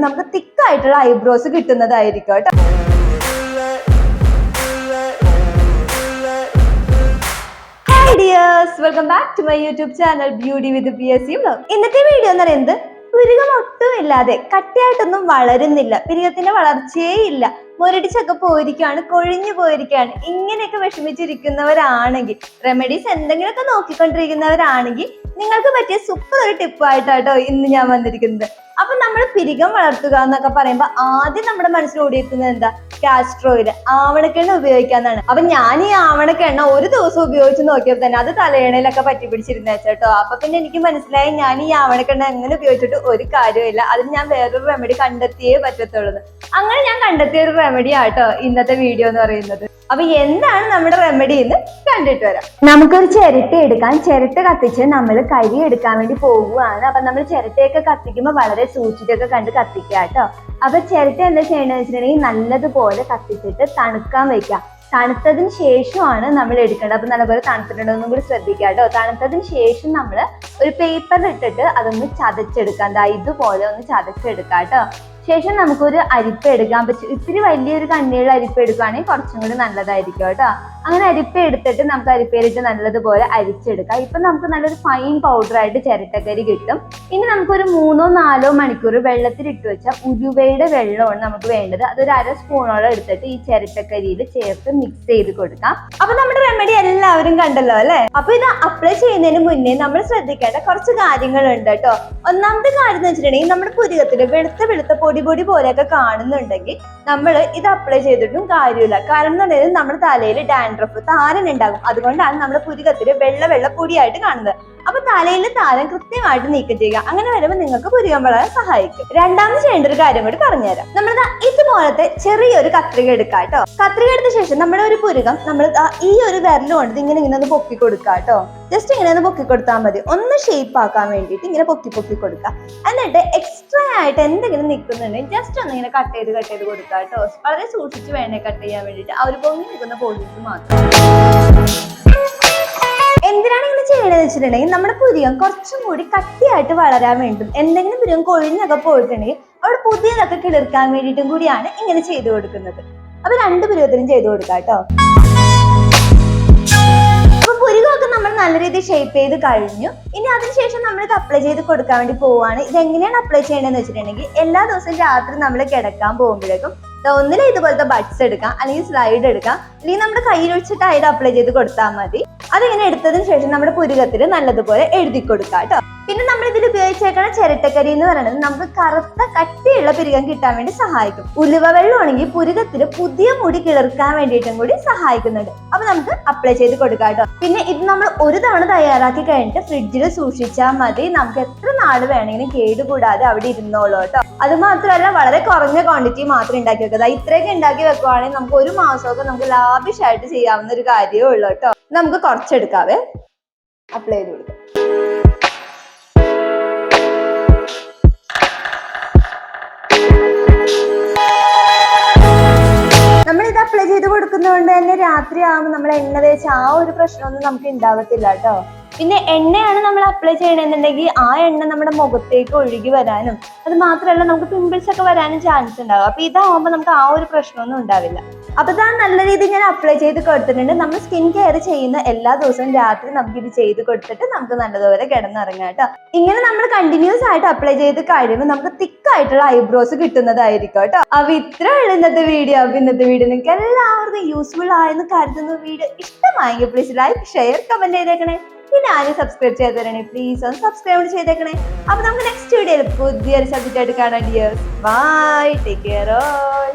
നമുക്ക് തിക്കായിട്ടുള്ള ഐബ്രോസ് കിട്ടുന്നതായിരിക്കും കേട്ടോ. Welcome back to my YouTube channel beauty with PSC vlog. ഇന്നത്തെ വീഡിയോ എന്ന് പറയുന്നത് പുരികം ഒട്ടും ഇല്ലാതെ കട്ടിയായിട്ടൊന്നും വളരുന്നില്ല, പുരികത്തിന്റെ വളർച്ചയേ ഇല്ല, മുരടിച്ചൊക്കെ പോയിരിക്കുകയാണ്, കൊഴിഞ്ഞു പോയിരിക്കുകയാണ്, ഇങ്ങനെയൊക്കെ വിഷമിച്ചിരിക്കുന്നവരാണെങ്കിൽ, റെമഡീസ് എന്തെങ്കിലുമൊക്കെ നോക്കിക്കൊണ്ടിരിക്കുന്നവരാണെങ്കിൽ നിങ്ങൾക്ക് പറ്റിയ സൂപ്പർ ഒരു ടിപ്പായിട്ടാട്ടോ ഇന്ന് ഞാൻ വന്നിരിക്കുന്നത്. അപ്പൊ നമ്മൾ പിരികം വളർത്തുക എന്നൊക്കെ പറയുമ്പോൾ ആദ്യം നമ്മുടെ മനസ്സിൽ ഓടിയെത്തുന്നത് എന്താ? കാസ്റ്റർ ഓയിൽ, ആവണക്കെണ്ണ ഉപയോഗിക്കാന്നാണ്. അപ്പൊ ഞാൻ ഈ ആവണക്കെണ്ണ ഒരു ദിവസം ഉപയോഗിച്ച് നോക്കിയപ്പോൾ തന്നെ അത് തലയണയിലൊക്കെ പറ്റി പിടിച്ചിരുന്ന വെച്ചോട്ടോ. അപ്പൊ പിന്നെ എനിക്ക് മനസ്സിലായി ഞാൻ ഈ ആവണക്കെണ്ണ എങ്ങനെ ഉപയോഗിച്ചിട്ട് ഒരു കാര്യമില്ല, അതിന് ഞാൻ വേറൊരു റെമഡി കണ്ടെത്തിയേ പറ്റത്തുള്ളൂ. അങ്ങനെ ഞാൻ കണ്ടെത്തിയ ഒരു റെമഡി ആട്ടോ ഇന്നത്തെ വീഡിയോ എന്ന് പറയുന്നത്. അപ്പൊ എന്താണ് നമ്മുടെ റെമഡി എന്ന് കണ്ടിട്ട് വരാം. നമുക്കൊരു ചിരട്ട എടുക്കാം. ചിരട്ട കത്തിച്ച് നമ്മൾ കരി എടുക്കാൻ വേണ്ടി പോകുകയാണ്. അപ്പൊ നമ്മൾ ചിരട്ടയൊക്കെ കത്തിക്കുമ്പോൾ വളരെ സൂക്ഷിച്ചൊക്കെ കണ്ട് കത്തിക്കുക കേട്ടോ. അപ്പൊ ചിരട്ട എന്താ ചെയ്യേണ്ടതെന്ന് വെച്ചിട്ടുണ്ടെങ്കിൽ നല്ലതുപോലെ കത്തിച്ചിട്ട് തണുക്കാൻ വെക്കാം. തണുത്തതിന് ശേഷമാണ് നമ്മൾ എടുക്കേണ്ടത്. അപ്പൊ നല്ലപോലെ തണുത്തിട്ടുണ്ടോന്നും കൂടി ശ്രദ്ധിക്കുക കേട്ടോ. തണുത്തതിന് ശേഷം നമ്മൾ ഒരു പേപ്പറിൽ ഇട്ടിട്ട് അതൊന്ന് ചതച്ചെടുക്കാം. ഇതുപോലെ ഒന്ന് ചതച്ചെടുക്കാം കേട്ടോ. ശേഷം നമുക്കൊരു അരിപ്പ എടുക്കാൻ പറ്റും. ഇത്തിരി വലിയൊരു കണ്ണിയുള്ള അരിപ്പ എടുക്കുകയാണെങ്കിൽ കുറച്ചും കൂടി നല്ലതായിരിക്കും കേട്ടോ. അങ്ങനെ അരിപ്പ എടുത്തിട്ട് നമുക്ക് അരിപ്പയിലിട്ട് നല്ലതുപോലെ അരിച്ചെടുക്കാം. ഇപ്പൊ നമുക്ക് നല്ലൊരു ഫൈൻ പൗഡർ ആയിട്ട് ചിരട്ടക്കരി കിട്ടും. ഇനി നമുക്കൊരു 3-4 മണിക്കൂർ വെള്ളത്തിലിട്ട് വെച്ചാൽ ഉലുവയുടെ വെള്ളമാണ് നമുക്ക് വേണ്ടത്. അതൊരു 1/2 സ്പൂണോളം എടുത്തിട്ട് ഈ ചിരട്ടക്കരിയിൽ ചേർത്ത് മിക്സ് ചെയ്ത് കൊടുക്കാം. അപ്പൊ നമ്മുടെ റെമഡി എല്ലാവരും കണ്ടല്ലോ അല്ലെ. അപ്പൊ ഇത് അപ്ലൈ ചെയ്യുന്നതിന് മുന്നേ നമ്മൾ ശ്രദ്ധിക്കേണ്ട കുറച്ച് കാര്യങ്ങളുണ്ട് കേട്ടോ. ഒന്നാമത്തെ കാര്യം എന്ന് വെച്ചിട്ടുണ്ടെങ്കിൽ നമ്മുടെ പുരികത്തില് വെളുത്ത പൊടി പോലെയൊക്കെ കാണുന്നുണ്ടെങ്കിൽ നമ്മൾ ഇത് അപ്ലൈ ചെയ്തിട്ടും കാര്യമില്ല. കാരണം എന്ന് പറയുന്നത് നമ്മുടെ തലയിൽ ഡാൻഡ്രഫ്, താരൻ ഉണ്ടാകും. അതുകൊണ്ടാണ് നമ്മുടെ പുരികത്തില് വെള്ള പൊടിയായിട്ട് കാണുന്നത്. അപ്പൊ തലയിൽ താരം കൃത്യമായിട്ട് നീക്കം ചെയ്യുക. അങ്ങനെ വരുമ്പോൾ നിങ്ങൾക്ക് പുരികം വളരാൻ സഹായിക്കും. രണ്ടാമത് ചെയ്യേണ്ട ഒരു കാര്യം കൂടി പറഞ്ഞുതരാം. നമ്മൾ ഇതുപോലത്തെ ചെറിയൊരു കത്രിക എടുക്കാം കേട്ടോ. കത്രിക എടുത്ത ശേഷം നമ്മുടെ ഒരു പുരികം നമ്മൾ ഈ ഒരു വിരൽ കൊണ്ട് ഇങ്ങനെ ഒന്ന് പൊക്കി കൊടുക്കുക കേട്ടോ. ജസ്റ്റ് ഇങ്ങനെ ഒന്ന് പൊക്കി കൊടുത്താൽ മതി. ഒന്ന് ഷേപ്പ് ആക്കാൻ വേണ്ടിയിട്ട് ഇങ്ങനെ പൊക്കി കൊടുക്കുക. എന്നിട്ട് എക്സ്ട്രാ ആയിട്ട് എന്തെങ്കിലും നിൽക്കുന്നുണ്ടെങ്കിൽ ജസ്റ്റ് ഒന്ന് ഇങ്ങനെ കട്ട് ചെയ്ത് കൊടുക്കുക കേട്ടോ. വളരെ സൂക്ഷിച്ച് വേണേ കട്ട് ചെയ്യാൻ വേണ്ടിയിട്ട്. ആ ഒരു പൊങ്ങി നിൽക്കുന്ന പോർഷൻസ് മാത്രം. എന്തിനാണ് ഇങ്ങനെ ചെയ്യണമെന്ന് വെച്ചിട്ടുണ്ടെങ്കിൽ നമ്മുടെ പുരികം കുറച്ചും കൂടി കട്ടിയായിട്ട് വളരാൻ വേണ്ടും. എന്തെങ്കിലും പുരികം കൊഴിഞ്ഞൊക്കെ പോയിട്ടുണ്ടെങ്കിൽ അവിടെ പുതിയതൊക്കെ കിളിർക്കാൻ വേണ്ടിയിട്ടും കൂടിയാണ് ഇങ്ങനെ ചെയ്തു കൊടുക്കുന്നത്. അപ്പൊ 2 പുരികത്തിനും ചെയ്തു കൊടുക്കാം കേട്ടോ. അപ്പൊ പുരികമൊക്കെ നമ്മൾ നല്ല രീതിയിൽ ഷേപ്പ് ചെയ്ത് കഴിഞ്ഞു. ഇനി അതിനുശേഷം നമ്മൾ ഇത് അപ്ലൈ ചെയ്ത് കൊടുക്കാൻ വേണ്ടി പോവാണ്. ഇത് എങ്ങനെയാണ് അപ്ലൈ ചെയ്യേണ്ടതെന്ന് വെച്ചിട്ടുണ്ടെങ്കിൽ എല്ലാ ദിവസവും രാത്രി നമ്മൾ കിടക്കാൻ പോകുമ്പോഴേക്കും ഒന്നിലെ ഇതുപോലത്തെ ബഡ്സ് എടുക്കാം, അല്ലെങ്കിൽ സ്ലൈഡ് എടുക്കാം, അല്ലെങ്കിൽ നമ്മുടെ കയ്യിൽ വെച്ചിട്ട് അതിൽ അപ്ലൈ ചെയ്ത് കൊടുത്താൽ മതി. അതിങ്ങനെ എടുത്തതിന് ശേഷം നമ്മുടെ പുരികത്തിൽ നല്ലതുപോലെ എഴുതി കൊടുക്കാം കേട്ടോ. പിന്നെ നമ്മൾ ഇതിൽ ഉപയോഗിച്ചേക്കുന്ന ചിരട്ടക്കരി എന്ന് പറയുന്നത് നമുക്ക് കറുത്ത കട്ടിയുള്ള പുരികം കിട്ടാൻ വേണ്ടി സഹായിക്കും. ഉലുവ വെള്ളമാണെങ്കിൽ പുരികത്തിൽ പുതിയ മുടി കിളിർക്കാൻ വേണ്ടിയിട്ടും കൂടി സഹായിക്കുന്നുണ്ട്. അപ്പൊ നമുക്ക് അപ്ലൈ ചെയ്ത് കൊടുക്കാം കേട്ടോ. പിന്നെ ഇത് നമ്മൾ ഒരു തവണ തയ്യാറാക്കി കഴിഞ്ഞിട്ട് ഫ്രിഡ്ജിൽ സൂക്ഷിച്ചാൽ മതി. നമുക്ക് എത്ര നാള് വേണമെങ്കിലും കേടുകൂടാതെ അവിടെ ഇരുന്നോളൂ കേട്ടോ. അത് മാത്രമല്ല വളരെ കുറഞ്ഞ ക്വാണ്ടിറ്റി മാത്രം ഉണ്ടാക്കി വെക്കുക. ഇത്രയൊക്കെ ഉണ്ടാക്കി വെക്കുവാണെങ്കിൽ നമുക്ക് 1 മാസമൊക്കെ നമുക്ക് ലാവിഷായിട്ട് ചെയ്യാവുന്ന ഒരു കാര്യമേ ഉള്ളൂ കേട്ടോ. നമുക്ക് കുറച്ചെടുക്കാവേ. അപ്ലൈ ചെയ്ത് കൊടുക്കാം. നമ്മളിത് അപ്ലൈ ചെയ്ത് കൊടുക്കുന്നതുകൊണ്ട് തന്നെ രാത്രി ആകുമ്പോൾ നമ്മൾ എണ്ണ തേച്ച് ആ ഒരു പ്രശ്നമൊന്നും നമുക്ക് ഉണ്ടാവത്തില്ല കേട്ടോ. പിന്നെ എണ്ണയാണ് നമ്മൾ അപ്ലൈ ചെയ്യണമെന്നുണ്ടെങ്കിൽ ആ എണ്ണ നമ്മുടെ മുഖത്തേക്ക് ഒഴുകി വരാനും അത് മാത്രമല്ല നമുക്ക് പിമ്പിൾസ് ഒക്കെ വരാനും ചാൻസ് ഉണ്ടാകും. അപ്പൊ ഇതാവുമ്പോൾ നമുക്ക് ആ ഒരു പ്രശ്നമൊന്നും ഉണ്ടാവില്ല. അപ്പൊ ഇതാ നല്ല രീതിയിൽ ഞാൻ അപ്ലൈ ചെയ്ത് കൊടുത്തിട്ടുണ്ട്. നമ്മൾ സ്കിൻ കെയർ ചെയ്യുന്ന എല്ലാ ദിവസവും രാത്രി നമുക്ക് ഇത് ചെയ്ത് കൊടുത്തിട്ട് നമുക്ക് നല്ലതുപോലെ കിടന്നിറങ്ങാം കേട്ടോ. ഇങ്ങനെ നമ്മൾ കണ്ടിന്യൂസ് ആയിട്ട് അപ്ലൈ ചെയ്ത് കഴിയുമ്പോൾ നമുക്ക് തിക്കായിട്ടുള്ള ഐബ്രോസ് കിട്ടുന്നതായിരിക്കും കേട്ടോ. അപ്പൊ ഇത്ര ഉള്ള ഇന്നത്തെ വീഡിയോ. അപ്പൊ ഇന്നത്തെ വീഡിയോ നിങ്ങൾക്ക് എല്ലാവർക്കും യൂസ്ഫുൾ ആയെന്ന് കരുതുന്ന വീഡിയോ ഇഷ്ടമായെങ്കിൽ പ്ലീസ് ലൈക്ക്, ഷെയർ, കമന്റ് ചെയ്തേക്കണേ. പിന്നെ ആരും സബ്സ്ക്രൈബ് ചെയ്തേക്കണേ, പ്ലീസ് ഒന്ന് സബ്സ്ക്രൈബ് ചെയ്തേക്കണേ. അപ്പൊ നമുക്ക് നെക്സ്റ്റ് വീഡിയോയിൽ പുതിയൊരു സബ്ജക്റ്റ് ആയിട്ട് കാണാം. Dears, bye, take care all.